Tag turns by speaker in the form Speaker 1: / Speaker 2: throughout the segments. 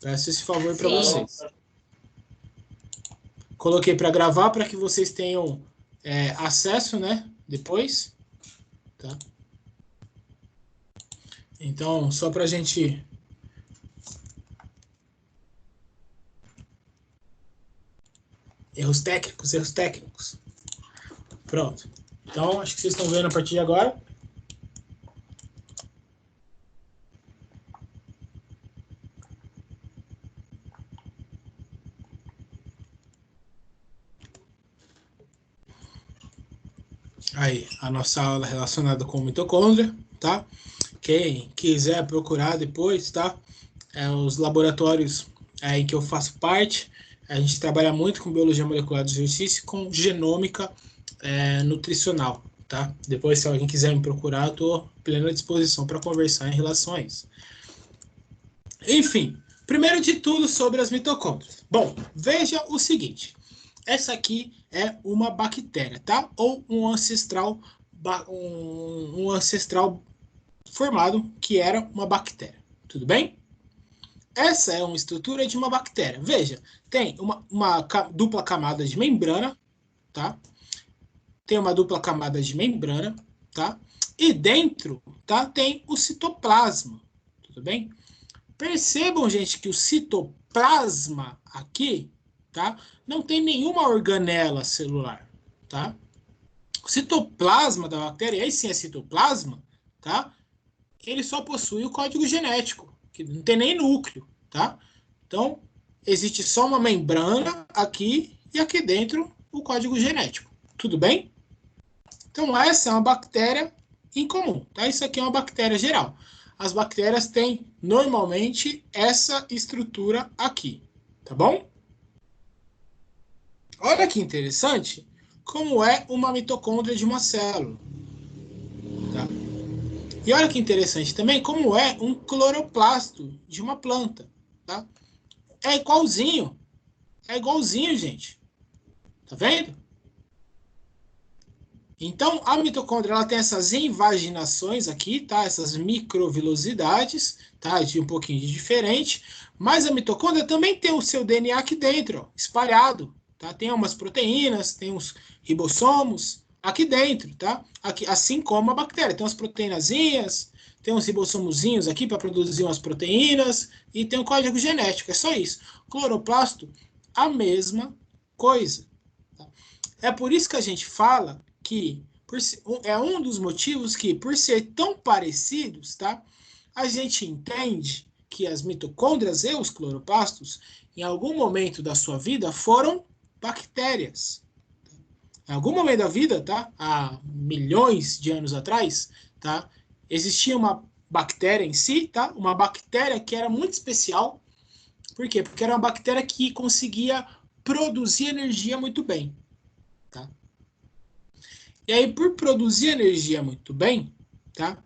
Speaker 1: Peço esse favor para vocês. Coloquei para gravar para que vocês tenham acesso, né? Depois. Tá? Então, só para a gente... Erros técnicos. Pronto. Então, acho que vocês estão vendo a partir de agora. Aí, a nossa aula relacionada com mitocôndria, tá? Quem quiser procurar depois, tá? Os laboratórios aí que eu faço parte, a gente trabalha muito com biologia molecular do exercício e com genômica nutricional, tá? Depois, se alguém quiser me procurar, eu estou plena disposição para conversar em relação a isso. Enfim, primeiro de tudo sobre as mitocôndrias. Bom, veja o seguinte. Essa aqui é uma bactéria, tá? Ou um ancestral formado que era uma bactéria. Tudo bem? Essa é uma estrutura de uma bactéria. Veja, tem uma dupla camada de membrana, tá? Tem uma dupla camada de membrana, tá? E dentro, tá? Tem o citoplasma, tudo bem? Percebam, gente, que o citoplasma aqui, tá? Não tem nenhuma organela celular, tá? O citoplasma da bactéria, aí sim é citoplasma, tá? Ele só possui o código genético, que não tem nem núcleo, tá? Então, existe só uma membrana aqui e aqui dentro o código genético. Tudo bem? Então, essa é uma bactéria incomum, tá? Isso aqui é uma bactéria geral. As bactérias têm, normalmente, essa estrutura aqui, tá bom? Olha que interessante como é uma mitocôndria de uma célula. Tá? E olha que interessante também como é um cloroplasto de uma planta. Tá? É igualzinho, gente. Tá vendo? Então, a mitocôndria ela tem essas invaginações aqui, tá? Essas microvilosidades, tá? De um pouquinho de diferente. Mas a mitocôndria também tem o seu DNA aqui dentro, ó, espalhado, tá? Tem umas proteínas, tem uns ribossomos aqui dentro, tá? Aqui, assim como a bactéria. Tem umas proteínazinhas, tem uns ribossomozinhos aqui para produzir umas proteínas e tem um código genético, é só isso. Cloroplasto, a mesma coisa. Tá? É por isso que a gente fala que é um dos motivos que, por ser tão parecidos, tá, a gente entende que as mitocôndrias e os cloroplastos, em algum momento da sua vida, foram bactérias. Em algum momento da vida, tá, há milhões de anos atrás, tá, existia uma bactéria em si, tá, uma bactéria que era muito especial. Por quê? Porque era uma bactéria que conseguia produzir energia muito bem. Tá? E aí, por produzir energia muito bem, tá?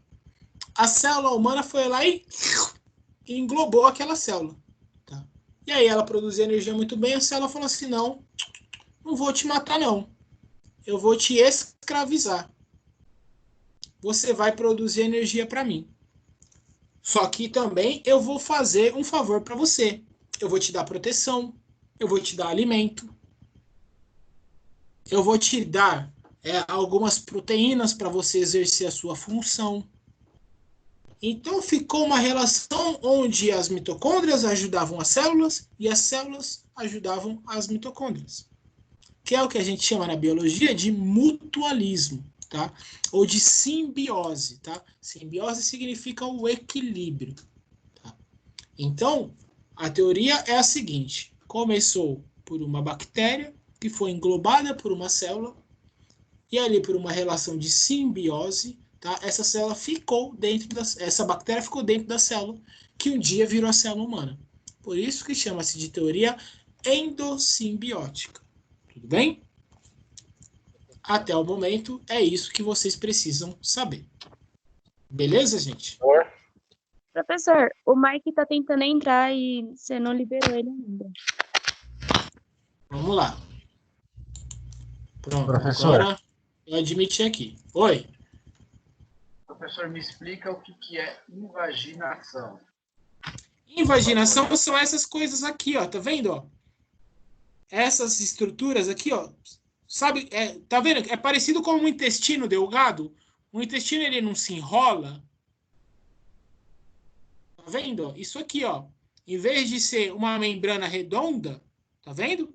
Speaker 1: A célula humana foi lá e englobou aquela célula. Tá? E aí ela produzia energia muito bem, a célula falou assim, não vou te matar não, eu vou te escravizar. Você vai produzir energia para mim. Só que também eu vou fazer um favor para você. Eu vou te dar proteção, eu vou te dar alimento, eu vou te dar algumas proteínas para você exercer a sua função. Então ficou uma relação onde as mitocôndrias ajudavam as células e as células ajudavam as mitocôndrias, que é o que a gente chama na biologia de mutualismo, tá? Ou de simbiose, tá? Simbiose significa o equilíbrio. Tá? Então, a teoria é a seguinte: começou por uma bactéria que foi englobada por uma célula e ali por uma relação de simbiose, tá? Essa bactéria ficou dentro da célula, que um dia virou a célula humana. Por isso que chama-se de teoria endossimbiótica. Tudo bem? Até o momento, é isso que vocês precisam saber. Beleza, gente?
Speaker 2: Professor, o Mike tá tentando entrar e você não liberou ele ainda.
Speaker 1: Vamos lá. Pronto,
Speaker 3: Professor.
Speaker 1: agora eu admiti aqui. Oi.
Speaker 3: Professor, me explica o que é invaginação.
Speaker 1: Invaginação são essas coisas aqui, ó, tá vendo, ó? Essas estruturas aqui, ó, sabe, tá vendo? É parecido com um intestino delgado. O intestino, ele não se enrola. Tá vendo, ó? Isso aqui, ó, em vez de ser uma membrana redonda, tá vendo?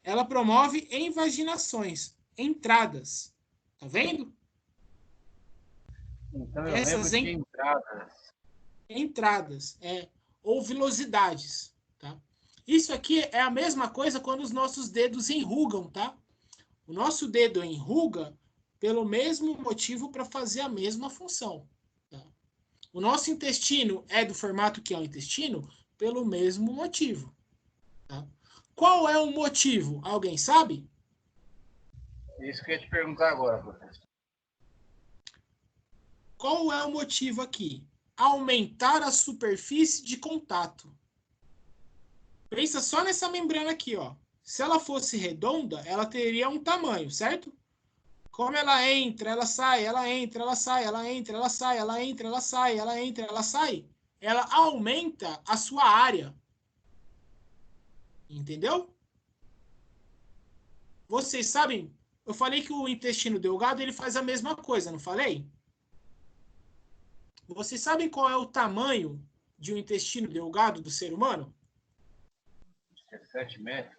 Speaker 1: Ela promove invaginações, entradas, tá vendo?
Speaker 3: Então eu
Speaker 1: Essas
Speaker 3: lembro de entradas.
Speaker 1: entradas, ou vilosidades, tá? Isso aqui é a mesma coisa quando os nossos dedos enrugam, tá? O nosso dedo enruga pelo mesmo motivo para fazer a mesma função. Tá? O nosso intestino é do formato que é o intestino pelo mesmo motivo. Tá? Qual é o motivo? Alguém sabe?
Speaker 3: Isso que eu ia te perguntar agora, professor.
Speaker 1: Qual é o motivo aqui? Aumentar a superfície de contato. Pensa só nessa membrana aqui, ó. Se ela fosse redonda, ela teria um tamanho, certo? Como ela entra, ela sai, ela entra, ela sai, ela entra, ela sai, ela entra, ela sai, ela entra, ela sai, ela aumenta a sua área. Entendeu? Vocês sabem, eu falei que o intestino delgado ele faz a mesma coisa, não falei? Vocês sabem qual é o tamanho de um intestino delgado do ser humano?
Speaker 3: 7 metros.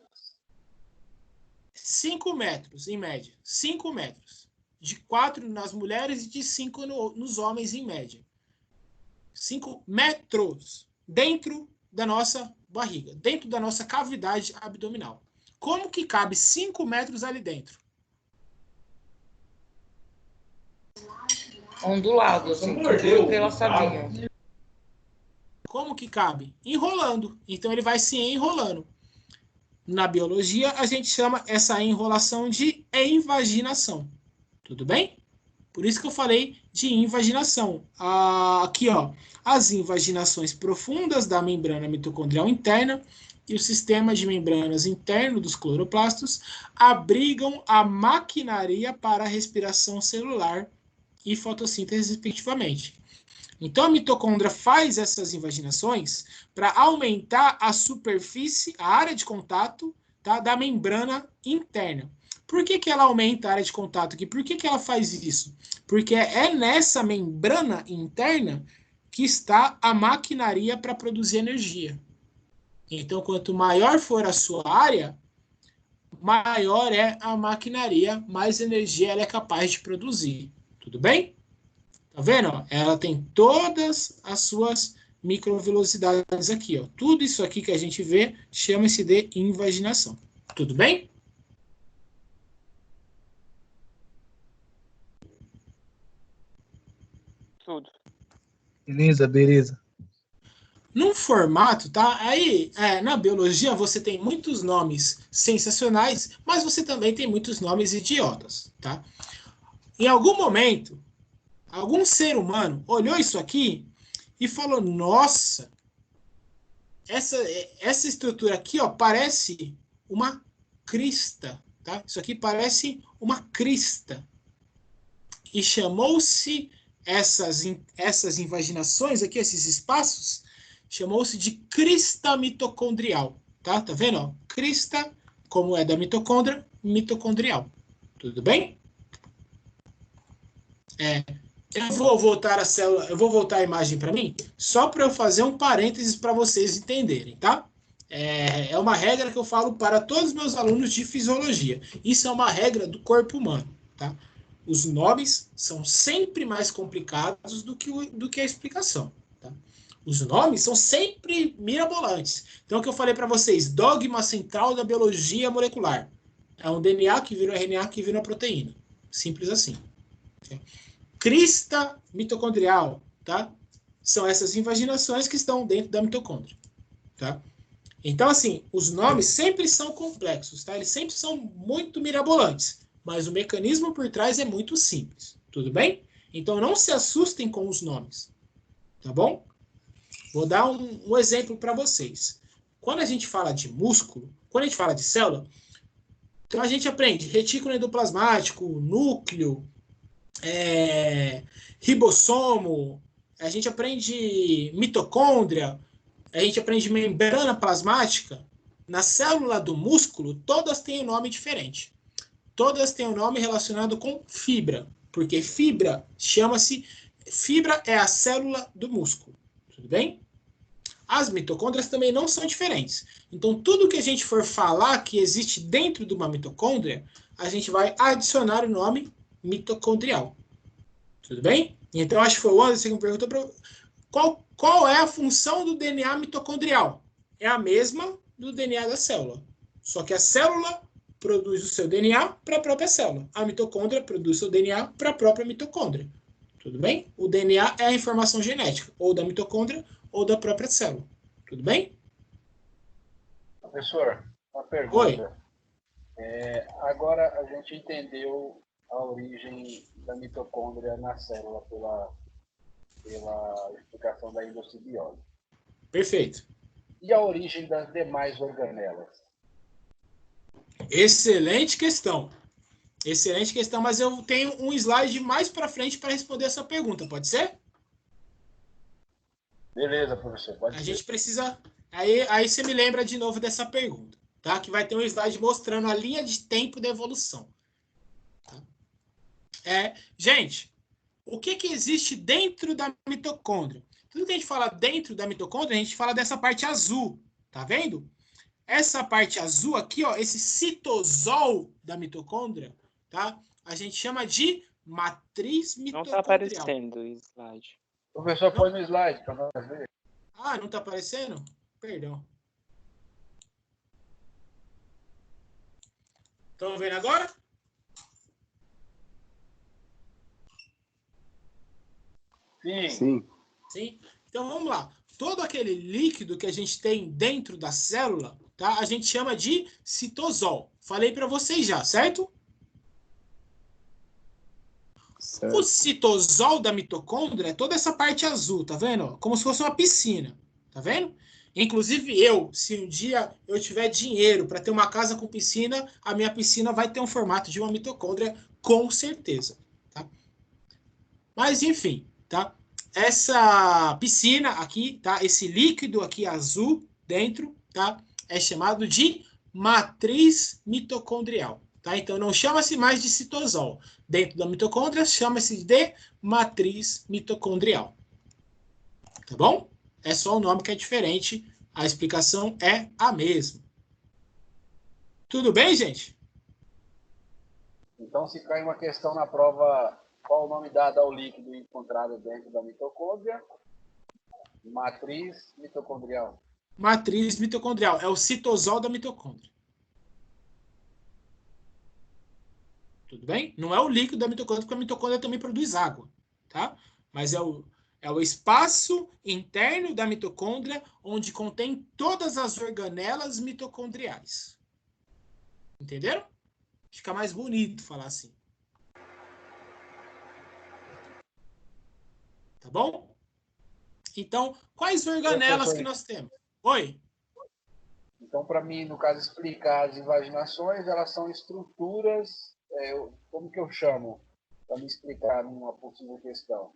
Speaker 1: 5 metros, em média. 5 metros. De 4 nas mulheres e de 5 nos homens, em média. 5 metros dentro da nossa barriga, dentro da nossa cavidade abdominal. Como que cabe 5 metros ali dentro?
Speaker 4: Ondulado, assim, tipo pela sabinha.
Speaker 1: Como que cabe? Enrolando. Então ele vai se enrolando. Na biologia, a gente chama essa enrolação de invaginação. Tudo bem? Por isso que eu falei de invaginação. Aqui, ó, as invaginações profundas da membrana mitocondrial interna e o sistema de membranas interno dos cloroplastos abrigam a maquinaria para a respiração celular e fotossíntese, respectivamente. Então, a mitocôndria faz essas invaginações para aumentar a superfície, a área de contato, tá, da membrana interna. Por que ela aumenta a área de contato aqui? Por que ela faz isso? Porque é nessa membrana interna que está a maquinaria para produzir energia. Então, quanto maior for a sua área, maior é a maquinaria, mais energia ela é capaz de produzir. Tudo bem? Tá vendo? Ela tem todas as suas microvelocidades aqui. Ó. Tudo isso aqui que a gente vê chama-se de invaginação. Tudo bem?
Speaker 4: Tudo.
Speaker 5: Beleza, beleza.
Speaker 1: Num formato, tá? Aí, na biologia, você tem muitos nomes sensacionais, mas você também tem muitos nomes idiotas, tá? Em algum momento, algum ser humano olhou isso aqui e falou, nossa, essa estrutura aqui, ó, parece uma crista, tá? Isso aqui parece uma crista. E chamou-se essas invaginações aqui, esses espaços, chamou-se de crista mitocondrial, tá? Tá vendo? Ó? Crista, como é da mitocôndria, mitocondrial. Tudo bem? Eu vou voltar a célula, eu vou voltar a imagem para mim, só para eu fazer um parênteses para vocês entenderem, tá? É uma regra que eu falo para todos os meus alunos de fisiologia. Isso é uma regra do corpo humano, tá? Os nomes são sempre mais complicados do que a explicação, tá? Os nomes são sempre mirabolantes. Então, o que eu falei para vocês, dogma central da biologia molecular. É um DNA que vira um RNA que vira uma proteína. Simples assim. Crista mitocondrial, tá? São essas invaginações que estão dentro da mitocôndria, tá? Então, assim, os nomes sempre são complexos, tá? Eles sempre são muito mirabolantes, mas o mecanismo por trás é muito simples, tudo bem? Então, não se assustem com os nomes, tá bom? Vou dar um exemplo para vocês. Quando a gente fala de músculo, quando a gente fala de célula, então a gente aprende retículo endoplasmático, núcleo, ribossomo, a gente aprende mitocôndria, a gente aprende membrana plasmática, na célula do músculo, todas têm um nome diferente. Todas têm um nome relacionado com fibra, porque fibra é a célula do músculo, tudo bem? As mitocôndrias também não são diferentes. Então, tudo que a gente for falar que existe dentro de uma mitocôndria, a gente vai adicionar o nome mitocondrial. Tudo bem? Então, acho que foi o Anderson que me perguntou qual é a função do DNA mitocondrial. É a mesma do DNA da célula. Só que a célula produz o seu DNA para a própria célula. A mitocôndria produz o seu DNA para a própria mitocôndria. Tudo bem? O DNA é a informação genética, ou da mitocôndria, ou da própria célula. Tudo bem?
Speaker 3: Professor, uma pergunta.
Speaker 1: Oi.
Speaker 3: Agora a gente entendeu a origem da mitocôndria na célula pela explicação da endossimbiose.
Speaker 1: Perfeito.
Speaker 3: E a origem das demais organelas?
Speaker 1: Excelente questão. Excelente questão, mas eu tenho um slide mais para frente para responder essa pergunta, pode ser?
Speaker 3: Beleza, professor, pode
Speaker 1: A
Speaker 3: ser.
Speaker 1: gente precisa... Aí você me lembra de novo dessa pergunta, tá? Que vai ter um slide mostrando a linha de tempo da evolução. Tá? Gente, o que existe dentro da mitocôndria? Tudo que a gente fala dentro da mitocôndria, a gente fala dessa parte azul, tá vendo? Essa parte azul aqui, ó, esse citosol da mitocôndria, tá? A gente chama de matriz
Speaker 4: Não
Speaker 1: mitocondrial.
Speaker 4: tá aparecendo o slide.
Speaker 3: Professor, põe no slide para nós ver.
Speaker 1: Ah, não tá aparecendo? Perdão. Estão vendo agora?
Speaker 3: Sim.
Speaker 1: Sim? Então, vamos lá. Todo aquele líquido que a gente tem dentro da célula, tá? A gente chama de citosol. Falei para vocês já, certo? O citosol da mitocôndria é toda essa parte azul, tá vendo? Como se fosse uma piscina, tá vendo? Inclusive se um dia eu tiver dinheiro para ter uma casa com piscina, a minha piscina vai ter um formato de uma mitocôndria, com certeza, tá? Mas, enfim, tá? Essa piscina aqui, tá? Esse líquido aqui azul dentro, tá? É chamado de matriz mitocondrial, tá? Então, não chama-se mais de citosol. Dentro da mitocôndria, chama-se de matriz mitocondrial. Tá bom? É só o nome que é diferente. A explicação é a mesma. Tudo bem, gente?
Speaker 3: Então, se cai uma questão na prova, qual o nome dado ao líquido encontrado dentro da mitocôndria? Matriz mitocondrial.
Speaker 1: Matriz mitocondrial. É o citosol da mitocôndria. Tudo bem? Não é o líquido da mitocôndria, porque a mitocôndria também produz água, tá? Mas é o espaço interno da mitocôndria, onde contém todas as organelas mitocondriais. Entenderam? Fica mais bonito falar assim. Tá bom? Então, quais organelas que nós temos? Oi?
Speaker 3: Então, para mim, no caso, explicar as invaginações, elas são estruturas, como que eu chamo, para me explicar numa possível questão?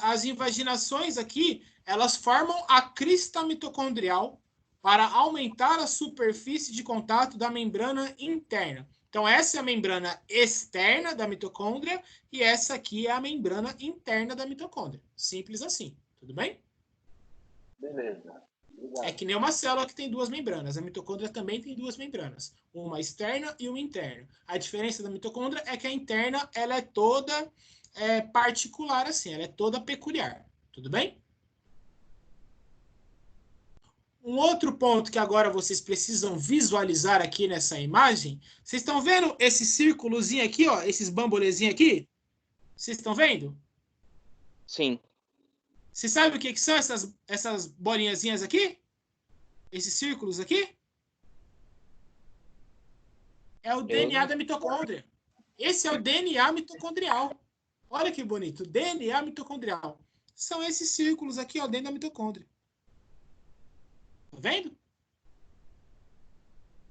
Speaker 1: As invaginações aqui, elas formam a crista mitocondrial para aumentar a superfície de contato da membrana interna. Então, essa é a membrana externa da mitocôndria e essa aqui é a membrana interna da mitocôndria. Simples assim, tudo bem?
Speaker 3: Beleza. Obrigado.
Speaker 1: É que nem uma célula que tem duas membranas. A mitocôndria também tem duas membranas, uma externa e uma interna. A diferença da mitocôndria é que a interna ela é toda particular, assim, ela é toda peculiar. Tudo bem? Um outro ponto que agora vocês precisam visualizar aqui nessa imagem, vocês estão vendo esse círculozinho aqui, ó, esses bambolezinhos aqui? Vocês estão vendo?
Speaker 4: Sim.
Speaker 1: Você sabe o que são essas bolinhazinhas aqui? Esses círculos aqui? É o DNA da mitocôndria. Esse é o DNA mitocondrial. Olha que bonito. DNA mitocondrial. São esses círculos aqui, ó, dentro da mitocôndria. Tá vendo?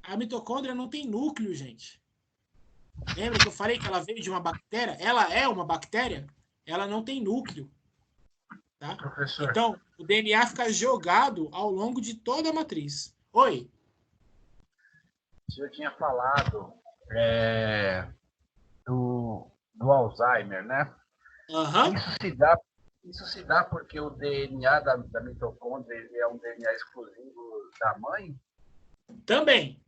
Speaker 1: A mitocôndria não tem núcleo, gente. Lembra que eu falei que ela veio de uma bactéria? Ela é uma bactéria? Ela não tem núcleo. Tá?
Speaker 3: Professor,
Speaker 1: Então, o DNA fica jogado ao longo de toda a matriz. Oi?
Speaker 3: o senhor tinha falado do Alzheimer, né?
Speaker 1: Aham.
Speaker 3: Isso se dá porque o DNA da mitocôndria ele é um DNA exclusivo da mãe?
Speaker 1: Também,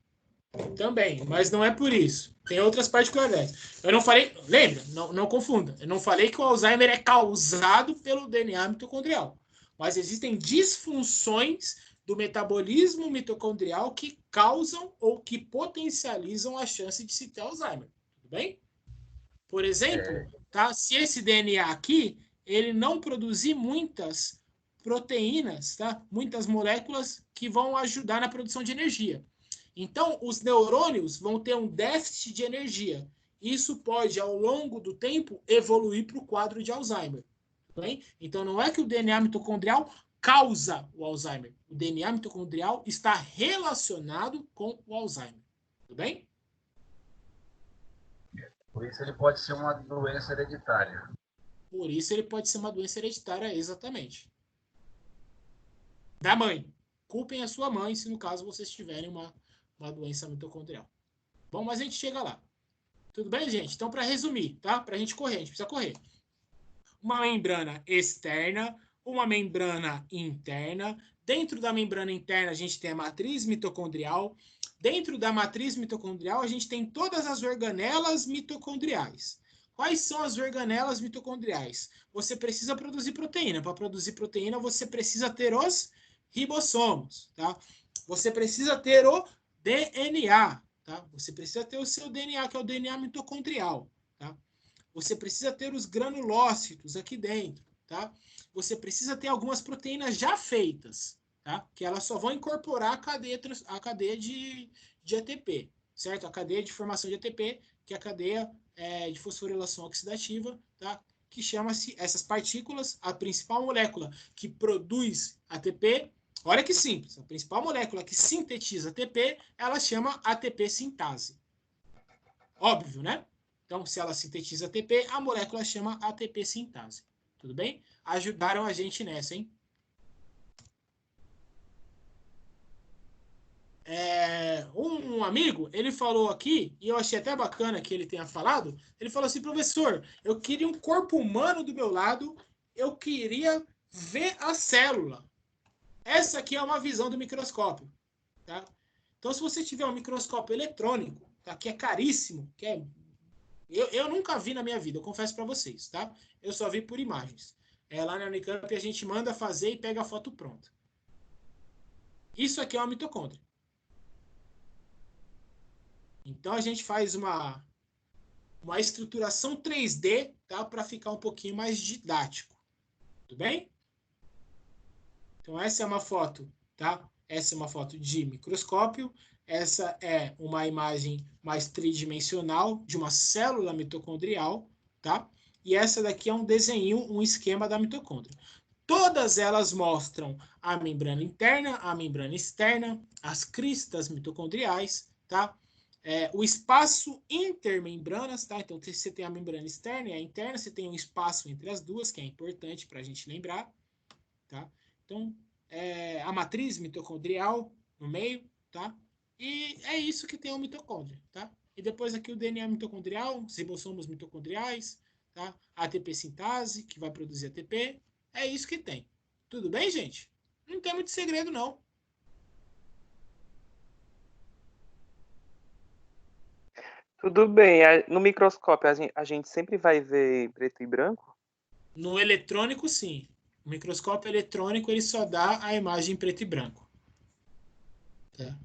Speaker 1: mas não é por isso. Tem outras particularidades. Eu não falei, lembra, não confunda. Eu não falei que o Alzheimer é causado pelo DNA mitocondrial. Mas existem disfunções do metabolismo mitocondrial que causam ou que potencializam a chance de se ter Alzheimer. Tudo bem? Por exemplo, tá? Se esse DNA aqui, ele não produzir muitas proteínas, tá? Muitas moléculas que vão ajudar na produção de energia. Então, os neurônios vão ter um déficit de energia. Isso pode, ao longo do tempo, evoluir para o quadro de Alzheimer. Bem? Então, não é que o DNA mitocondrial causa o Alzheimer. O DNA mitocondrial está relacionado com o Alzheimer. Tudo bem?
Speaker 3: Por isso ele pode ser uma doença hereditária.
Speaker 1: Por isso ele pode ser uma doença hereditária, exatamente. Da mãe. Culpem a sua mãe se no caso vocês tiverem uma doença mitocondrial. Bom, mas a gente chega lá. Tudo bem, gente? Então, para resumir, tá? Para a gente correr, a gente precisa correr. Uma membrana externa, uma membrana interna. Dentro da membrana interna, a gente tem a matriz mitocondrial. Dentro da matriz mitocondrial, a gente tem todas as organelas mitocondriais. Quais são as organelas mitocondriais? Você precisa produzir proteína. Para produzir proteína, você precisa ter os ribossomos, tá? Você precisa ter o DNA, tá? Você precisa ter o seu DNA, que é o DNA mitocondrial, tá? Você precisa ter os granulócitos aqui dentro, tá? Você precisa ter algumas proteínas já feitas, tá? Que elas só vão incorporar a cadeia de ATP, certo? A cadeia de formação de ATP, que é a cadeia de fosforilação oxidativa, tá? Que chama-se essas partículas, a principal molécula que produz ATP. Olha que simples, a principal molécula que sintetiza ATP, ela chama ATP sintase. Óbvio, né? Então, se ela sintetiza ATP, a molécula chama ATP sintase. Tudo bem? Ajudaram a gente nessa, hein? Um amigo, ele falou aqui, e eu achei até bacana que ele tenha falado, ele falou assim, professor, eu queria um corpo humano do meu lado, eu queria ver a célula. Essa aqui é uma visão do microscópio, tá? Então, se você tiver um microscópio eletrônico, tá? Que é caríssimo, eu nunca vi na minha vida, eu confesso para vocês, tá? Eu só vi por imagens. Lá na Unicamp a gente manda fazer e pega a foto pronta. Isso aqui é uma mitocôndria. Então a gente faz uma estruturação 3D, tá? Para ficar um pouquinho mais didático. Tudo bem? Então essa é uma foto, tá? Essa é uma foto de microscópio. Essa é uma imagem mais tridimensional de uma célula mitocondrial, tá? E essa daqui é um desenho, um esquema da mitocôndria. Todas elas mostram a membrana interna, a membrana externa, as cristas mitocondriais, tá? O espaço intermembranas, tá? Então, você tem a membrana externa e a interna, você tem um espaço entre as duas, que é importante para a gente lembrar, tá? Então, a matriz mitocondrial no meio, tá? E é isso que tem o mitocôndria, tá? E depois aqui o DNA mitocondrial, os ribossomos mitocondriais, tá? A ATP sintase, que vai produzir ATP. É isso que tem. Tudo bem, gente? Não tem muito segredo, não.
Speaker 4: Tudo bem. No microscópio, a gente sempre vai ver preto e branco?
Speaker 1: No eletrônico, sim. O microscópio eletrônico, ele só dá a imagem preto e branco. Tá?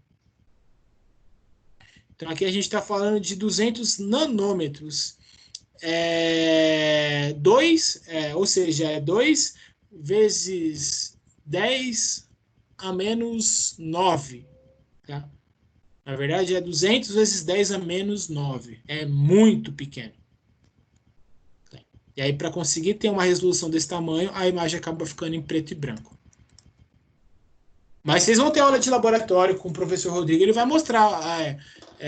Speaker 1: Então, aqui a gente está falando de 200 nanômetros. Ou seja, é 2 vezes 10 a menos 9. Tá? Na verdade, é 200 vezes 10 a menos 9. É muito pequeno. E aí, para conseguir ter uma resolução desse tamanho, a imagem acaba ficando em preto e branco. Mas vocês vão ter aula de laboratório com o professor Rodrigo. Ele vai mostrar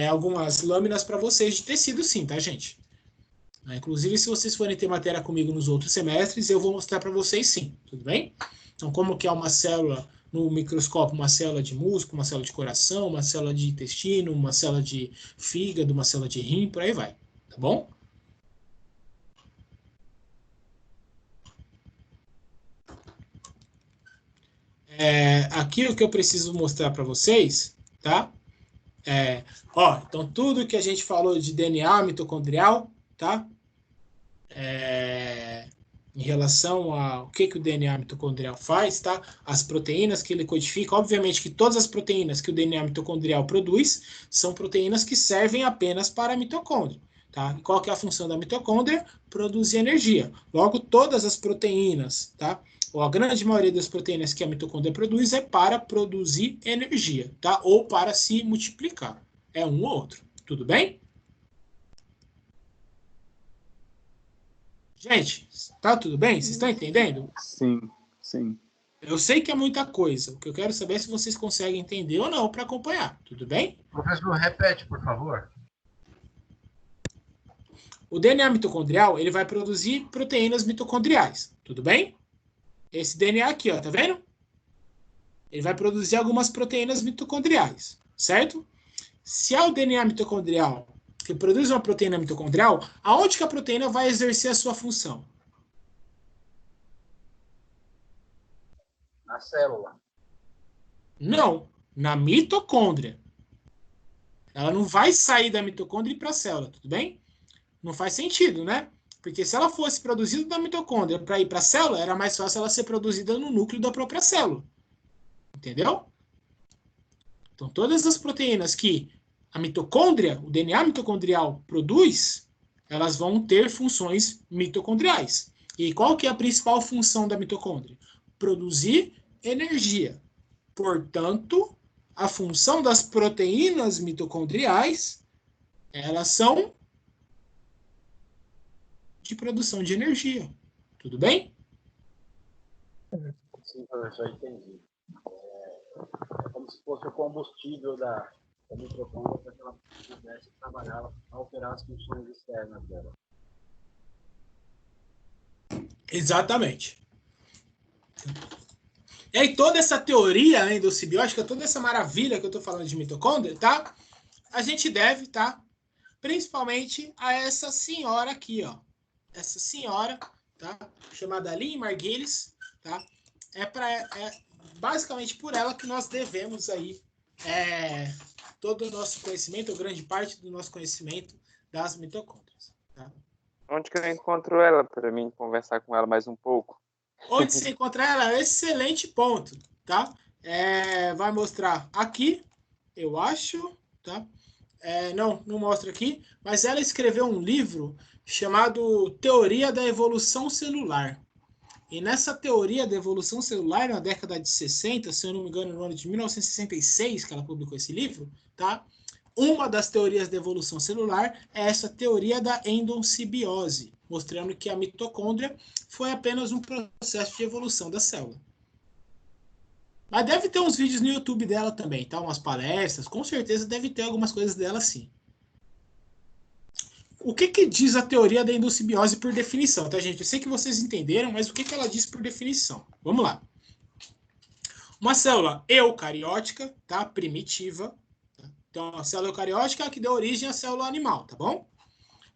Speaker 1: algumas lâminas para vocês de tecido, sim, tá, gente? Inclusive, se vocês forem ter matéria comigo nos outros semestres, eu vou mostrar para vocês sim, tudo bem? Então, como que é uma célula no microscópio, uma célula de músculo, uma célula de coração, uma célula de intestino, uma célula de fígado, uma célula de rim, por aí vai, tá bom? Aqui o que eu preciso mostrar para vocês, tá? Então tudo que a gente falou de DNA mitocondrial, tá? Em relação ao que o DNA mitocondrial faz, tá? As proteínas que ele codifica, obviamente que todas as proteínas que o DNA mitocondrial produz são proteínas que servem apenas para a mitocôndria, tá? E qual que é a função da mitocôndria? Produzir energia. Logo, todas as proteínas, tá? Ou a grande maioria das proteínas que a mitocôndria produz é para produzir energia, tá? Ou para se multiplicar. É um ou outro. Tudo bem? Gente, tá tudo bem? Vocês estão entendendo?
Speaker 4: Sim, sim.
Speaker 1: Eu sei que é muita coisa. O que eu quero saber é se vocês conseguem entender ou não para acompanhar. Tudo bem?
Speaker 3: Professor, repete, por favor.
Speaker 1: O DNA mitocondrial, ele vai produzir proteínas mitocondriais. Tudo bem? Esse DNA aqui, ó, tá vendo? Ele vai produzir algumas proteínas mitocondriais, certo? Se é o DNA mitocondrial que produz uma proteína mitocondrial, aonde que a proteína vai exercer a sua função?
Speaker 3: Na célula.
Speaker 1: Não, na mitocôndria. Ela não vai sair da mitocôndria e ir para a célula, tudo bem? Não faz sentido, né? Porque se ela fosse produzida da mitocôndria para ir para a célula, era mais fácil ela ser produzida no núcleo da própria célula. Entendeu? Então, todas as proteínas que a mitocôndria, o DNA mitocondrial produz, elas vão ter funções mitocondriais. E qual que é a principal função da mitocôndria? Produzir energia. Portanto, a função das proteínas mitocondriais, elas são de produção de energia. Tudo bem?
Speaker 3: Sim, professor, entendi. É como se fosse o combustível da mitocôndria para que ela pudesse trabalhar, alterar as funções externas dela.
Speaker 1: Exatamente. E aí toda essa teoria endossimbiótica, toda essa maravilha que eu estou falando de mitocôndria, tá? A gente deve, tá? Principalmente a essa senhora aqui, ó. Essa senhora, tá? Chamada Lynn Margulis, tá? É basicamente por ela que nós devemos aí todo o nosso conhecimento, ou grande parte do nosso conhecimento das mitocôndrias, tá?
Speaker 4: Onde que eu encontro ela para mim conversar com ela mais um pouco?
Speaker 1: Onde você encontrar ela? Excelente ponto, tá? Vai mostrar aqui, eu acho, tá? Não mostra aqui, mas ela escreveu um livro chamado Teoria da Evolução Celular. E nessa teoria da evolução celular, na década de 60, se eu não me engano, no ano de 1966, que ela publicou esse livro, tá? Uma das teorias da evolução celular é essa teoria da endossimbiose, mostrando que a mitocôndria foi apenas um processo de evolução da célula. Mas deve ter uns vídeos no YouTube dela também, tá? Umas palestras, com certeza deve ter algumas coisas dela sim. O que diz a teoria da endossimbiose por definição, tá, gente? Eu sei que vocês entenderam, mas o que ela diz por definição? Vamos lá. Uma célula eucariótica, tá? Primitiva. Tá? Então, a célula eucariótica é a que deu origem à célula animal, tá bom?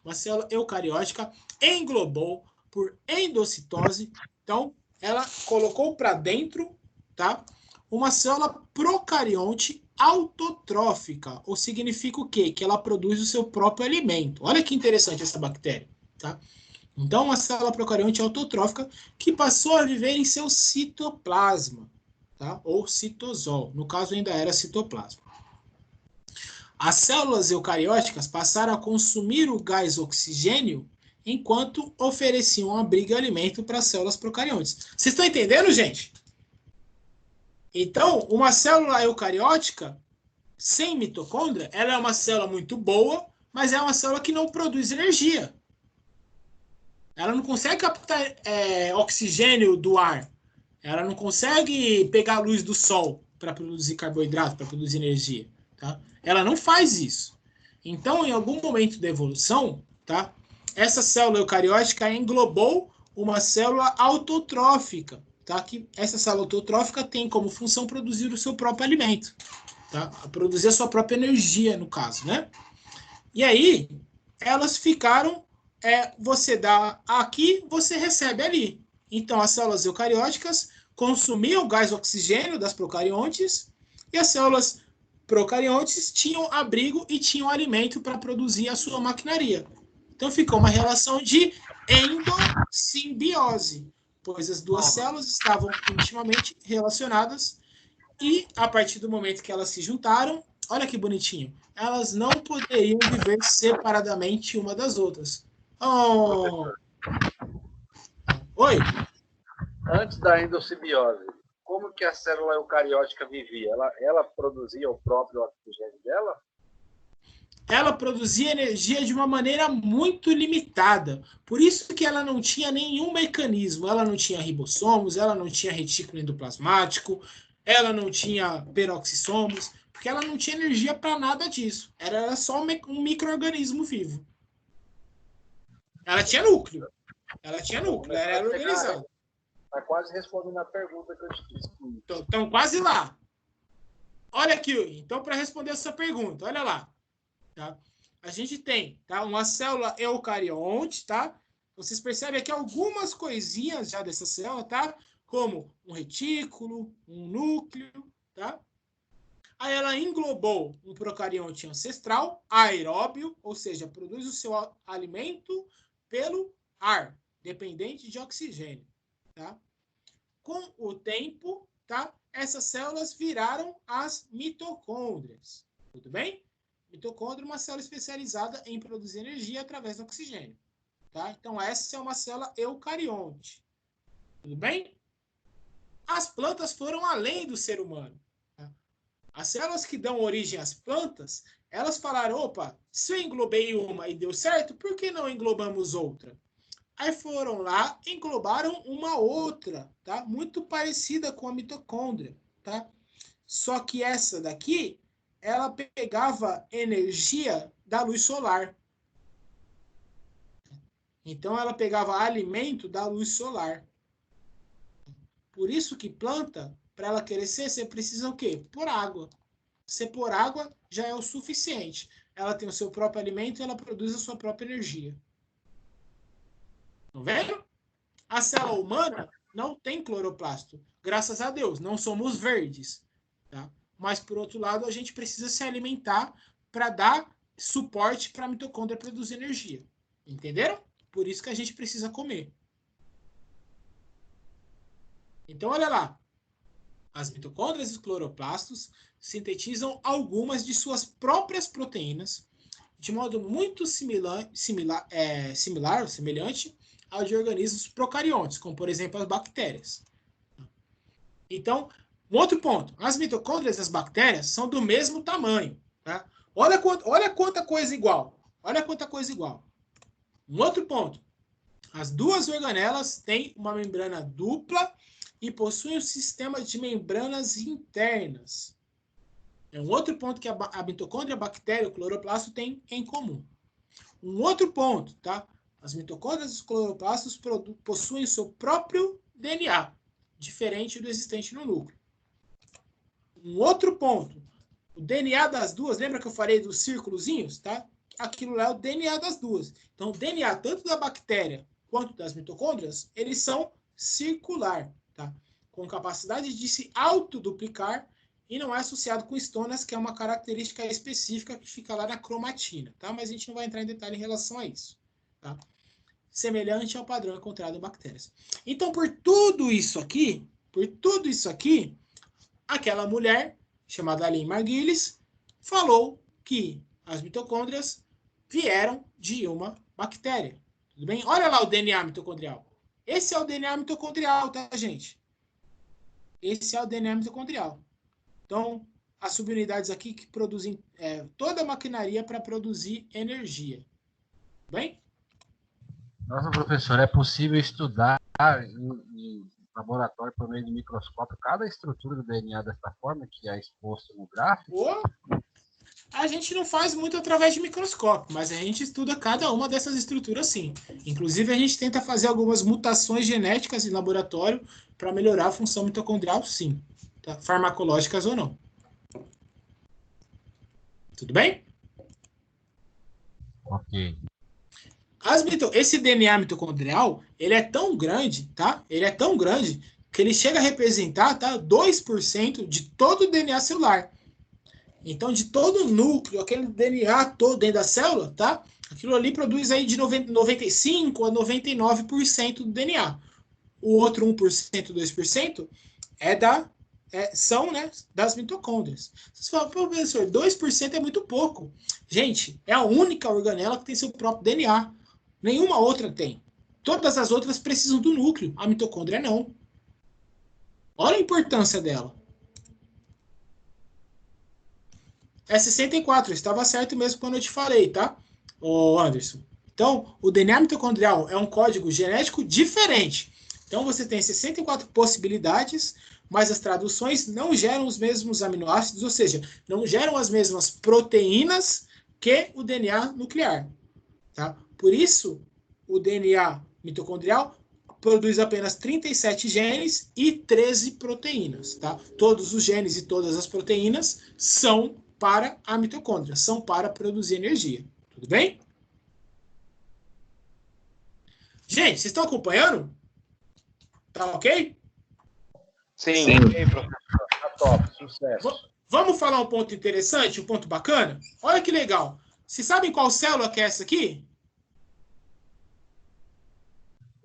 Speaker 1: Uma célula eucariótica englobou por endocitose. Então, ela colocou para dentro, tá? Uma célula procarionte autotrófica, ou significa o quê? Que ela produz o seu próprio alimento. Olha que interessante essa bactéria, tá? Então, uma célula procarionte autotrófica que passou a viver em seu citoplasma, tá? Ou citosol. No caso, ainda era citoplasma. As células eucarióticas passaram a consumir o gás oxigênio enquanto ofereciam abrigo e alimento para as células procariontes. Vocês estão entendendo, gente? Então, uma célula eucariótica sem mitocôndria, ela é uma célula muito boa, mas é uma célula que não produz energia. Ela não consegue captar oxigênio do ar. Ela não consegue pegar a luz do sol para produzir carboidrato, para produzir energia. Tá? Ela não faz isso. Então, em algum momento da evolução, tá? essa célula eucariótica englobou uma célula autotrófica, tá? Que essa célula autotrófica tem como função produzir o seu próprio alimento, tá? Produzir a sua própria energia, no caso, né? E aí, elas ficaram, você dá aqui, você recebe ali. Então, as células eucarióticas consumiam o gás oxigênio das procariontes e as células procariontes tinham abrigo e tinham alimento para produzir a sua maquinaria. Então, ficou uma relação de endossimbiose, pois as duas células estavam intimamente relacionadas e, a partir do momento que elas se juntaram, olha que bonitinho, elas não poderiam viver separadamente uma das outras. Oh. Oi?
Speaker 3: Antes da endossimbiose, como que a célula eucariótica vivia? Ela produzia o próprio oxigênio dela?
Speaker 1: Ela produzia energia de uma maneira muito limitada. Por isso que ela não tinha nenhum mecanismo. Ela não tinha ribossomos, ela não tinha retículo endoplasmático, ela não tinha peroxissomos, porque ela não tinha energia para nada disso. Era só um micro-organismo vivo. Ela tinha núcleo. Ela era organizada.
Speaker 3: Está quase respondendo a pergunta que eu te fiz.
Speaker 1: Então, quase lá. Olha aqui, então, para responder essa pergunta, olha lá. Tá? A gente tem, tá, uma célula eucarionte, tá? Vocês percebem aqui algumas coisinhas já dessa célula, tá? Como um retículo, um núcleo, tá? Aí ela englobou um procarionte ancestral, aeróbio, ou seja, produz o seu alimento pelo ar, dependente de oxigênio, tá? Com o tempo, tá? Essas células viraram as mitocôndrias, tudo bem? Mitocôndria é uma célula especializada em produzir energia através do oxigênio, tá? Então essa é uma célula eucarionte, tudo bem? As plantas foram além do ser humano. Tá? As células que dão origem às plantas, elas falaram, opa, se eu englobei uma e deu certo, por que não englobamos outra? Aí foram lá, englobaram uma outra, tá? Muito parecida com a mitocôndria, tá? Só que essa daqui, ela pegava energia da luz solar. Então, ela pegava alimento da luz solar. Por isso que planta, para ela crescer, você precisa o quê? Por água. Se por água, já é o suficiente. Ela tem o seu próprio alimento e ela produz a sua própria energia. Não vendo? A célula humana não tem cloroplasto. Graças a Deus, não somos verdes. Tá? Mas, por outro lado, a gente precisa se alimentar para dar suporte para a mitocôndria produzir energia. Entenderam? Por isso que a gente precisa comer. Então, olha lá. As mitocôndrias e os cloroplastos sintetizam algumas de suas próprias proteínas de modo muito semelhante ao de organismos procariontes, como, por exemplo, as bactérias. Então, um outro ponto. As mitocôndrias e as bactérias são do mesmo tamanho. Tá? Olha quanta coisa igual. Olha quanta coisa igual. Um outro ponto. As duas organelas têm uma membrana dupla e possuem um sistema de membranas internas. É um outro ponto que a mitocôndria, a bactéria e o cloroplasto têm em comum. Um outro ponto, tá? As mitocôndrias e os cloroplastos possuem seu próprio DNA, diferente do existente no núcleo. Um outro ponto, o DNA das duas, lembra que eu falei dos círculozinhos, tá? Aquilo lá é o DNA das duas. Então, o DNA tanto da bactéria quanto das mitocôndrias, eles são circular, tá? Com capacidade de se autoduplicar e não é associado com estonas, que é uma característica específica que fica lá na cromatina, tá? Mas a gente não vai entrar em detalhe em relação a isso, tá? Semelhante ao padrão encontrado em bactérias. Então, por tudo isso aqui, aquela mulher, chamada Lynn Margulis, falou que as mitocôndrias vieram de uma bactéria. Tudo bem? Olha lá o DNA mitocondrial. Esse é o DNA mitocondrial, tá, gente? Esse é o DNA mitocondrial. Então, as subunidades aqui que produzem toda a maquinaria para produzir energia. Bem?
Speaker 6: Nossa, professor, é possível estudar em laboratório por meio de microscópio cada estrutura do DNA dessa forma que é exposto no gráfico?
Speaker 1: A gente não faz muito através de microscópio, mas a gente estuda cada uma dessas estruturas sim. Inclusive, a gente tenta fazer algumas mutações genéticas em laboratório para melhorar a função mitocondrial, sim. Tá? Farmacológicas ou não. Tudo bem?
Speaker 6: Ok.
Speaker 1: Esse DNA mitocondrial, ele é tão grande, tá? Ele é tão grande que ele chega a representar, tá, 2% de todo o DNA celular. Então, de todo o núcleo, aquele DNA todo dentro da célula, tá? Aquilo ali produz aí de 95% a 99% do DNA. O outro 1%, 2% são, né, das mitocôndrias. Você fala, pô, professor, 2% é muito pouco. Gente, é a única organela que tem seu próprio DNA. Nenhuma outra tem. Todas as outras precisam do núcleo. A mitocôndria não. Olha a importância dela. É 64, estava certo mesmo quando eu te falei, tá? Ô Anderson. Então, o DNA mitocondrial é um código genético diferente. Então, você tem 64 possibilidades, mas as traduções não geram os mesmos aminoácidos, ou seja, não geram as mesmas proteínas que o DNA nuclear. Tá? Por isso, o DNA mitocondrial produz apenas 37 genes e 13 proteínas. Tá? Todos os genes e todas as proteínas são para a mitocôndria, são para produzir energia. Tudo bem? Gente, vocês estão acompanhando? Tá ok?
Speaker 4: Sim.
Speaker 3: Ok, professor. Tá top. Sucesso.
Speaker 1: Vamos falar um ponto interessante, um ponto bacana? Olha que legal. Vocês sabem qual célula que é essa aqui?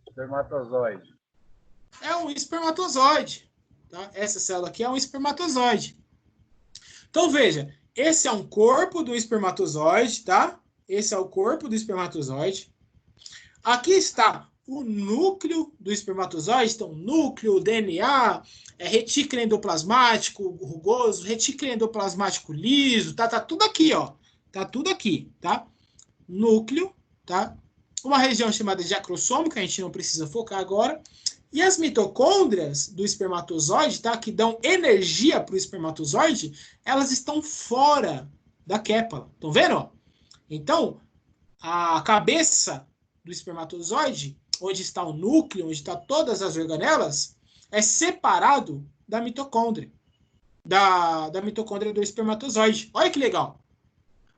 Speaker 3: Espermatozoide.
Speaker 1: É um espermatozoide. Tá? Essa célula aqui é um espermatozoide. Então, veja, esse é um corpo do espermatozoide, tá? Esse é o corpo do espermatozoide. Aqui está o núcleo do espermatozoide, então núcleo, DNA, retículo endoplasmático rugoso, retículo endoplasmático liso, tá tudo aqui, ó. Tá tudo aqui, tá? Núcleo, tá? Uma região chamada de acrossoma, que a gente não precisa focar agora. E as mitocôndrias do espermatozoide, tá? Que dão energia para o espermatozoide, elas estão fora da quépala. Estão vendo? Ó? Então, a cabeça do espermatozoide, onde está o núcleo, onde está todas as organelas, é separado da mitocôndria. Da mitocôndria do espermatozoide. Olha que legal.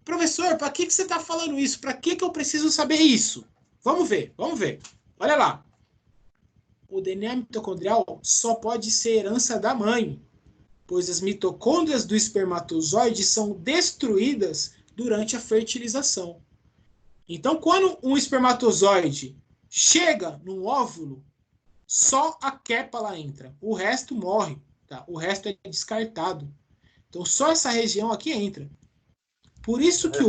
Speaker 1: Professor, para que você está falando isso? Para que eu preciso saber isso? Vamos ver, vamos ver. Olha lá. O DNA mitocondrial só pode ser herança da mãe, pois as mitocôndrias do espermatozoide são destruídas durante a fertilização. Então, quando um espermatozoide chega num óvulo, só a quépala entra. O resto morre, tá? O resto é descartado. Então, só essa região aqui entra. Por isso que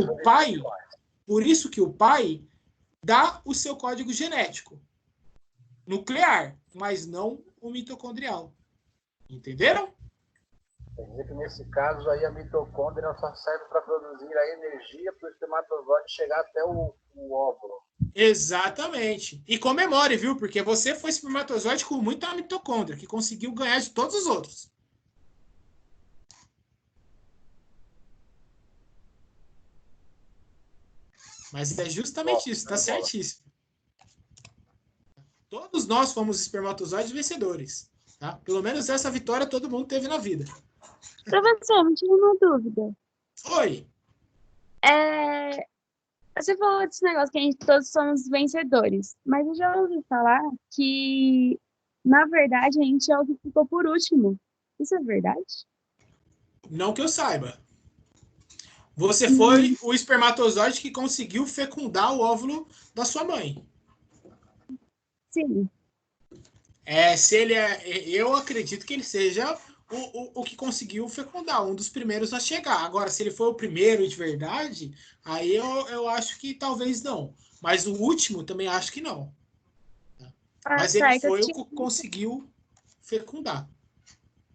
Speaker 1: o pai dá o seu código genético nuclear, mas não o mitocondrial. Entenderam?
Speaker 3: Quer dizer que nesse caso aí a mitocôndria só serve para produzir a energia para o espermatozoide chegar até o óvulo.
Speaker 1: Exatamente. E comemore, viu? Porque você foi espermatozoide com muita mitocôndria, que conseguiu ganhar de todos os outros. Mas é justamente isso, tá certíssimo. Todos nós fomos espermatozoides vencedores. Tá? Pelo menos essa vitória todo mundo teve na vida.
Speaker 2: Professor, me tira uma dúvida.
Speaker 1: Oi.
Speaker 2: Você falou desse negócio que a gente todos somos vencedores, mas eu já ouvi falar que, na verdade, a gente é o que ficou por último. Isso é verdade?
Speaker 1: Não que eu saiba. Você foi o espermatozoide que conseguiu fecundar o óvulo da sua mãe.
Speaker 2: Sim.
Speaker 1: Eu acredito que ele seja o que conseguiu fecundar, um dos primeiros a chegar. Agora, se ele foi o primeiro de verdade, aí eu acho que talvez não. Mas o último também acho que não. Mas ele foi o que conseguiu fecundar.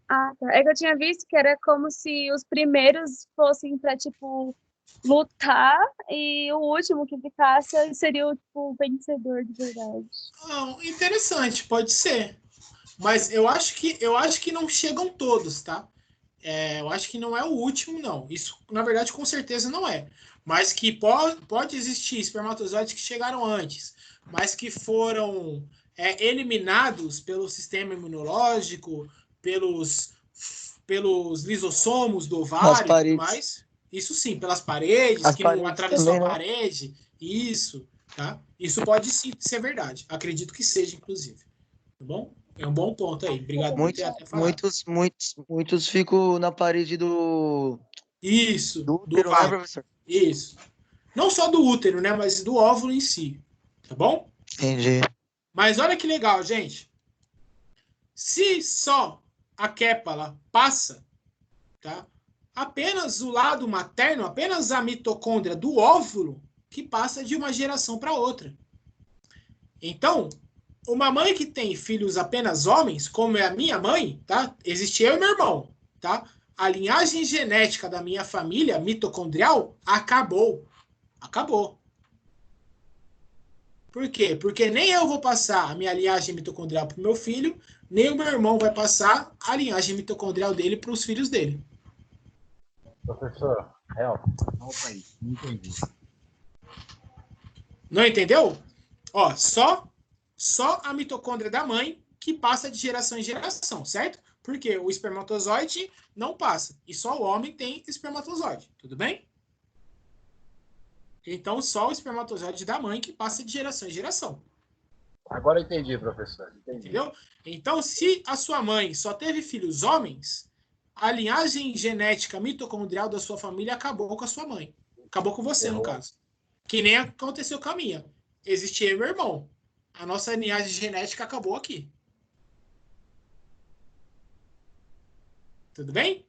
Speaker 2: Ah, tá. É que eu tinha visto que era como se os primeiros fossem para, tipo, lutar e o último que ficasse seria o vencedor de verdade.
Speaker 1: Não, interessante, pode ser. Mas eu acho que não chegam todos, tá? eu acho que não é o último, não. Isso, na verdade, com certeza não é. Mas que pode existir espermatozoides que chegaram antes, mas que foram eliminados pelo sistema imunológico, pelos lisossomos do ovário e tudo mais. Isso sim, pelas paredes,
Speaker 7: As
Speaker 1: que não
Speaker 7: paredes
Speaker 1: atravessou
Speaker 7: também,
Speaker 1: a
Speaker 7: né?
Speaker 1: parede. Isso, tá? Isso pode sim ser verdade. Acredito que seja, inclusive. Tá bom? É um bom ponto aí. Obrigado por ter até falado.
Speaker 7: Muitos ficam na parede do
Speaker 1: Isso, do
Speaker 7: útero, né,
Speaker 1: ovário.
Speaker 7: professor?
Speaker 1: Isso. Não só do útero, né? Mas do óvulo em si. Tá bom?
Speaker 7: Entendi.
Speaker 1: Mas olha que legal, gente. Se só a quépala passa, tá? Apenas o lado materno, apenas a mitocôndria do óvulo, que passa de uma geração para outra. Então, uma mãe que tem filhos apenas homens, como é a minha mãe, tá? Existe eu e meu irmão, tá? A linhagem genética da minha família mitocondrial acabou. Acabou. Por quê? Porque nem eu vou passar a minha linhagem mitocondrial para o meu filho, nem o meu irmão vai passar a linhagem mitocondrial dele para os filhos dele.
Speaker 6: Professor, volta aí, não entendi.
Speaker 1: Não entendeu? Ó, só a mitocôndria da mãe que passa de geração em geração, certo? Porque o espermatozoide não passa. E só o homem tem espermatozoide. Tudo bem? Então, só o espermatozoide da mãe que passa de geração em geração.
Speaker 6: Agora entendi, professor. Entendi.
Speaker 1: Entendeu? Então, se a sua mãe só teve filhos homens, a linhagem genética mitocondrial da sua família acabou com a sua mãe. Acabou com você, no caso. Que nem aconteceu com a minha. Existia eu e meu irmão. A nossa linhagem genética acabou aqui. Tudo bem?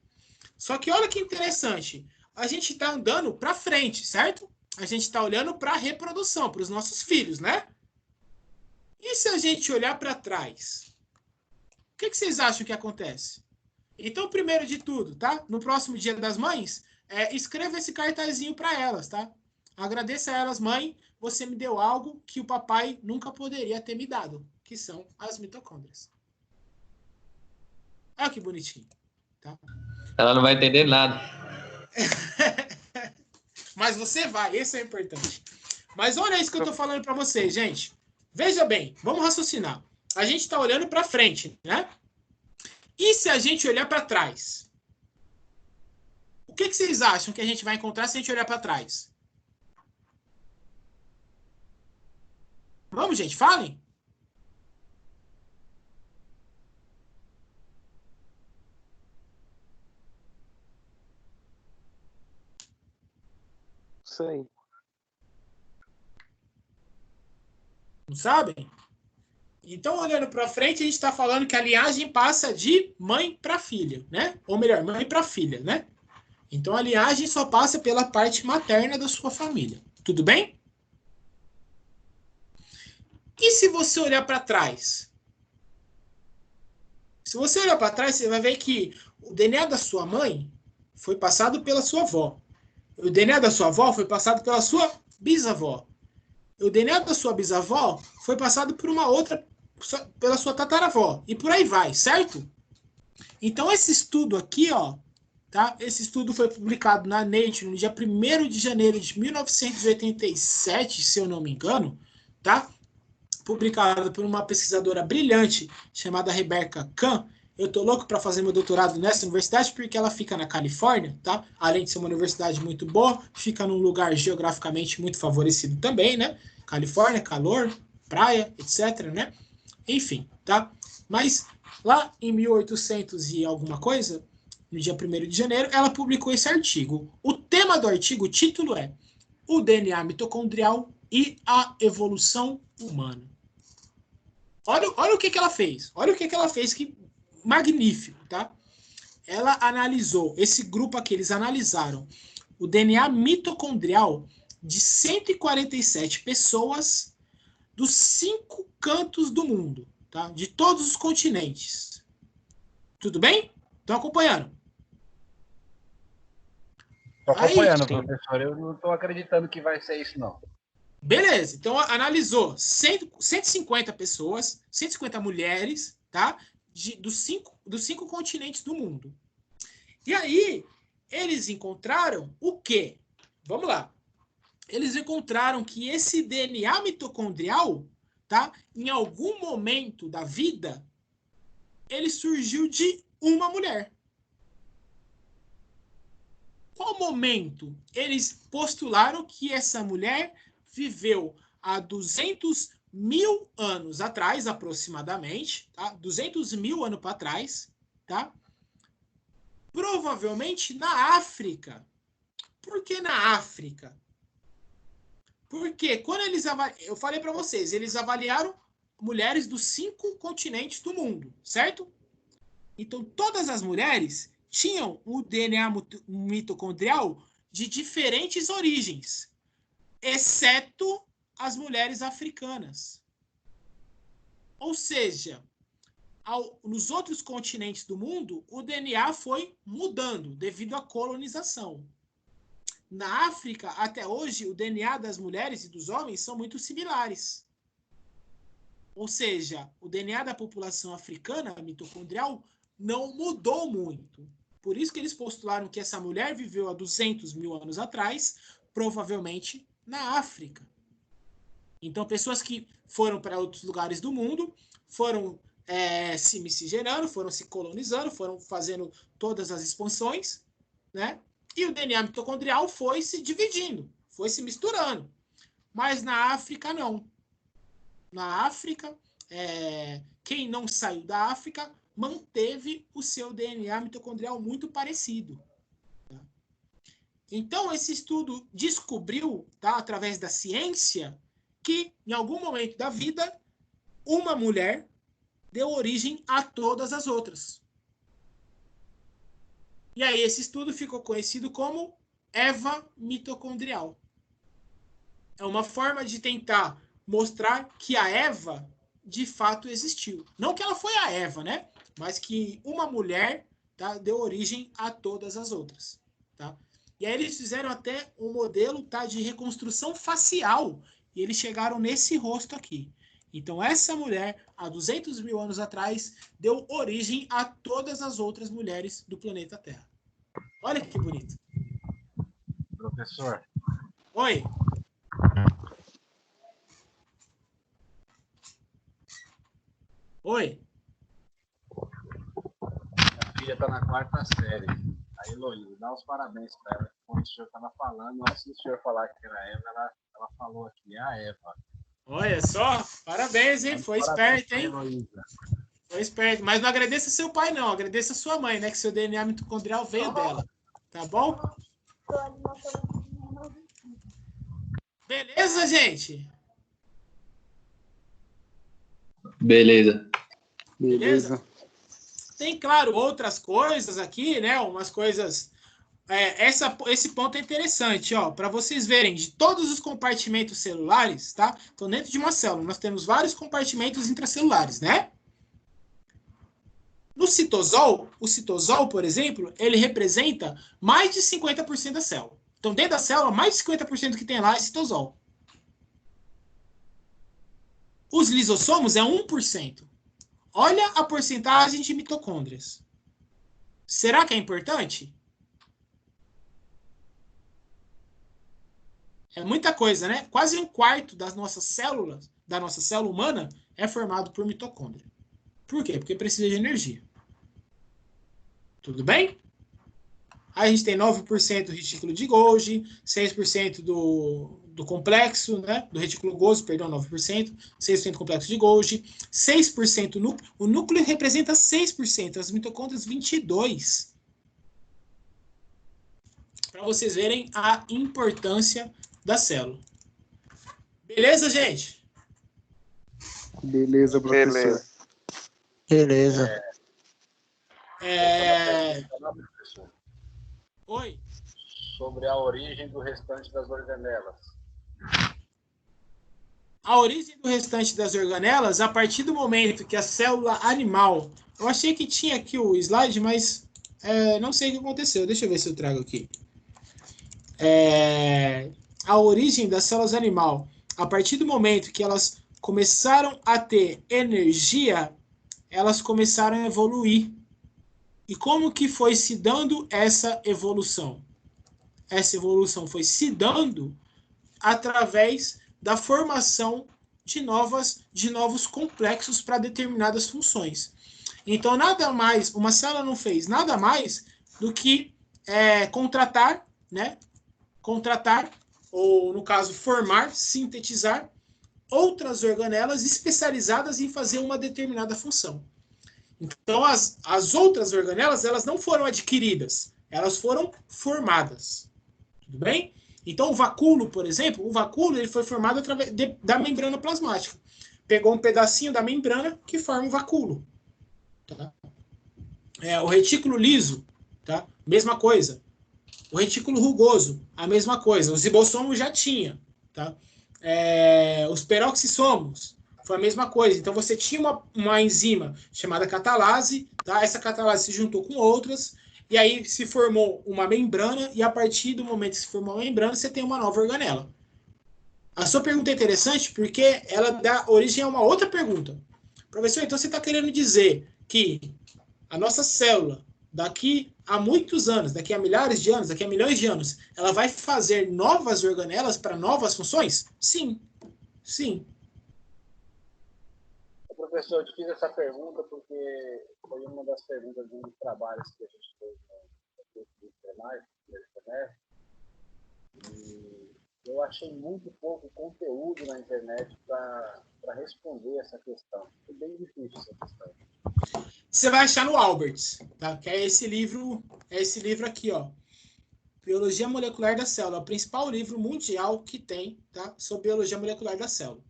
Speaker 1: Só que olha que interessante. A gente está andando para frente, certo? A gente está olhando para a reprodução, para os nossos filhos, né? E se a gente olhar para trás? O que vocês acham que acontece? Então, primeiro de tudo, tá? No próximo Dia das Mães, escreva esse cartazinho para elas, tá? Agradeça a elas, mãe, você me deu algo que o papai nunca poderia ter me dado, que são as mitocôndrias. Olha que bonitinho, tá?
Speaker 8: Ela não vai entender nada.
Speaker 1: Mas você vai, esse é importante. Mas olha isso que eu tô falando para vocês, gente. Veja bem, vamos raciocinar. A gente está olhando para frente, né? E se a gente olhar para trás? O que vocês acham que a gente vai encontrar se a gente olhar para trás? Vamos, gente, falem.
Speaker 4: Sei.
Speaker 1: Não sabem? Então, olhando para frente, a gente está falando que a linhagem passa de mãe para filha, né? Ou melhor, mãe para filha, né? Então, a linhagem só passa pela parte materna da sua família. Tudo bem? E se você olhar para trás? Se você olhar para trás, você vai ver que o DNA da sua mãe foi passado pela sua avó. O DNA da sua avó foi passado pela sua bisavó. O DNA da sua bisavó foi passado por uma outra, pela sua tataravó. E por aí vai, certo? Então, esse estudo aqui, ó, tá? Esse estudo foi publicado na Nature no dia 1º de janeiro de 1987, se eu não me engano, tá? Publicado por uma pesquisadora brilhante chamada Rebecca Kahn. Eu tô louco para fazer meu doutorado nessa universidade porque ela fica na Califórnia, tá? Além de ser uma universidade muito boa, fica num lugar geograficamente muito favorecido também, né? Califórnia, calor, praia, etc, né? Enfim, tá? Mas lá em 1800 e alguma coisa, no dia 1º de janeiro, ela publicou esse artigo. O tema do artigo, o título é O DNA mitocondrial e a evolução humana. Olha o que ela fez. Olha o que ela fez, que magnífico, tá? Ela analisou, esse grupo aqui, eles analisaram o DNA mitocondrial de 147 pessoas dos 5 cantos do mundo, tá? De todos os continentes. Tudo bem? Estão acompanhando?
Speaker 6: Estou acompanhando,
Speaker 1: Aí,
Speaker 6: professor. Eu não estou acreditando que vai ser isso, não.
Speaker 1: Beleza, então analisou 150 pessoas, 150 mulheres, tá? Dos cinco continentes do mundo. E aí, eles encontraram o quê? Vamos lá. Eles encontraram que esse DNA mitocondrial, tá? Em algum momento da vida, ele surgiu de uma mulher. Qual momento? Eles postularam que essa mulher viveu há 200 mil anos atrás, aproximadamente, tá? 200 mil anos para trás, tá? Provavelmente na África. Por que na África? Porque quando eles eu falei para vocês, eles avaliaram mulheres dos 5 continentes do mundo, certo? Então, todas as mulheres tinham o DNA mitocondrial de diferentes origens, exceto as mulheres africanas. Ou seja, nos outros continentes do mundo, o DNA foi mudando devido à colonização. Na África, até hoje, o DNA das mulheres e dos homens são muito similares. Ou seja, o DNA da população africana mitocondrial não mudou muito. Por isso que eles postularam que essa mulher viveu há 200 mil anos atrás, provavelmente na África. Então, pessoas que foram para outros lugares do mundo, foram se miscigenando, foram se colonizando, foram fazendo todas as expansões, né? E o DNA mitocondrial foi se dividindo, foi se misturando. Mas na África, não. Na África, quem não saiu da África manteve o seu DNA mitocondrial muito parecido. Tá? Então, esse estudo descobriu, tá, através da ciência, que em algum momento da vida, uma mulher deu origem a todas as outras. E aí esse estudo ficou conhecido como Eva mitocondrial. É uma forma de tentar mostrar que a Eva de fato existiu. Não que ela foi a Eva, né? Mas que uma mulher, tá, deu origem a todas as outras. Tá? E aí eles fizeram até um modelo, tá, de reconstrução facial. E eles chegaram nesse rosto aqui. Então essa mulher, há 200 mil anos atrás, deu origem a todas as outras mulheres do planeta Terra. Olha que bonito.
Speaker 6: Professor.
Speaker 1: Oi. Oi.
Speaker 6: Minha filha está na 4ª série. A Heloísa, dá os parabéns para ela. Quando o senhor estava falando, antes do senhor falar que era Eva, ela falou aqui, a Eva.
Speaker 1: Olha só, parabéns, hein? Foi esperto, hein? Foi esperto. Mas não agradeça seu pai, não. Agradeça sua mãe, né? Que seu DNA mitocondrial veio dela. Tá bom? Beleza, gente?
Speaker 8: Beleza.
Speaker 1: Beleza? Tem, claro, outras coisas aqui, né? Umas coisas... esse ponto é interessante, ó, para vocês verem, de todos os compartimentos celulares, tá? Então, dentro de uma célula, nós temos vários compartimentos intracelulares, né? No citosol, o citosol, por exemplo, ele representa mais de 50% da célula. Então, dentro da célula, mais de 50% que tem lá é citosol. Os lisossomos é 1%. Olha a porcentagem de mitocôndrias. Será que é importante? É muita coisa, né? Quase 1/4 das nossas células, da nossa célula humana, é formado por mitocôndria. Por quê? Porque precisa de energia. Tudo bem? Aí a gente tem 9% do retículo de Golgi, 6% do complexo, né? Do retículo gozo, perdão, 9%, 6% do complexo de Golgi, 6% núcleo. O núcleo representa 6%, as mitocôndrias 22%. Para vocês verem a importância da célula. Beleza, gente?
Speaker 9: Beleza, professor.
Speaker 7: Beleza.
Speaker 1: Oi.
Speaker 6: Sobre a origem do restante das organelas.
Speaker 1: A origem do restante das organelas, a partir do momento que a célula animal... Eu achei que tinha aqui o slide, mas não sei o que aconteceu. Deixa eu ver se eu trago aqui. A origem das células animal, a partir do momento que elas começaram a ter energia, elas começaram a evoluir. E como que foi se dando essa evolução? Essa evolução foi se dando através da formação de novos complexos para determinadas funções. Então, nada mais, uma célula não fez nada mais do que contratar, né? Contratar, ou no caso, formar, sintetizar outras organelas especializadas em fazer uma determinada função. Então, as outras organelas, elas não foram adquiridas, elas foram formadas. Tudo bem? Então, o vacúolo, por exemplo, ele foi formado através da membrana plasmática. Pegou um pedacinho da membrana que forma um vacúolo. Tá? O retículo liso, tá? Mesma coisa. O retículo rugoso, a mesma coisa. Os ribossomos já tinha. Tá? Os peroxissomos, foi a mesma coisa. Então, você tinha uma enzima chamada catalase, tá? Essa catalase se juntou com outras, e aí se formou uma membrana, e a partir do momento que se formou uma membrana, você tem uma nova organela. A sua pergunta é interessante porque ela dá origem a uma outra pergunta. Professor, então você está querendo dizer que a nossa célula, daqui a muitos anos, daqui a milhares de anos, daqui a milhões de anos, ela vai fazer novas organelas para novas funções? Sim. Sim.
Speaker 3: Professor, eu te fiz essa pergunta porque foi uma das perguntas de um dos trabalhos que a gente fez no primeiro semestre. E eu achei muito pouco conteúdo na internet para responder essa questão. É bem difícil essa questão.
Speaker 1: Você vai achar no Alberts, tá? Que é esse livro aqui, ó. Biologia Molecular da Célula, o principal livro mundial que tem, tá? Sobre biologia molecular da célula.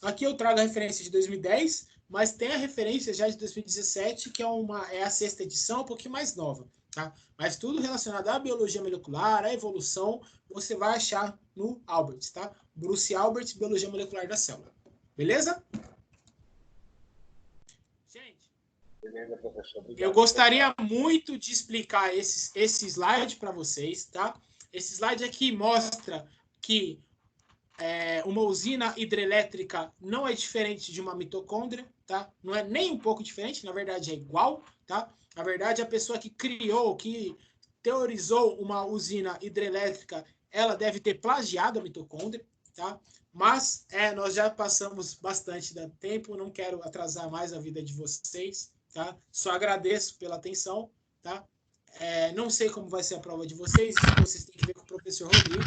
Speaker 1: Aqui eu trago a referência de 2010, mas tem a referência já de 2017, que é a 6ª edição, um pouquinho mais nova, tá? Mas tudo relacionado à biologia molecular, à evolução, você vai achar no Alberts, tá? Bruce Alberts, Biologia Molecular da Célula. Beleza? Gente,
Speaker 3: beleza, professor. Obrigado.
Speaker 1: Eu gostaria muito de explicar esse slide para vocês, tá? Esse slide aqui mostra que uma usina hidrelétrica não é diferente de uma mitocôndria, tá? Não é nem um pouco diferente, na verdade é igual, tá? Na verdade, a pessoa que criou, que teorizou uma usina hidrelétrica, ela deve ter plagiado a mitocôndria, tá? Mas nós já passamos bastante do tempo, não quero atrasar mais a vida de vocês, tá? Só agradeço pela atenção, tá? Não sei como vai ser a prova de vocês, isso vocês têm que ver com o professor Rodrigo,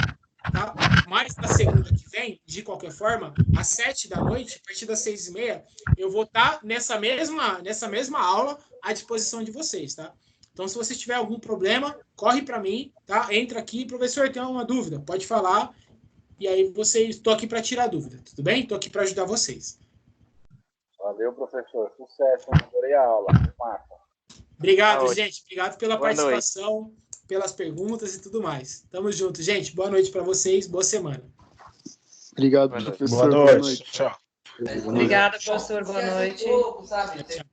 Speaker 1: tá? Mas na segunda que vem, de qualquer forma, às 7 da noite, a partir das 6h30, eu vou estar nessa mesma aula à disposição de vocês, tá? Então, se você tiver algum problema, corre para mim, tá? Entra aqui, professor, tem alguma dúvida? Pode falar, e aí estou aqui para tirar dúvida, tudo bem? Estou aqui para ajudar vocês.
Speaker 3: Valeu, professor. Sucesso, adorei a aula. Marca.
Speaker 1: Obrigado, gente. Obrigado pela participação, pelas perguntas e tudo mais. Tamo junto, gente. Boa noite para vocês. Boa semana.
Speaker 5: Obrigado, professor.
Speaker 9: Boa noite. Tchau.
Speaker 10: Obrigada, professor. Boa noite.
Speaker 1: Tchau.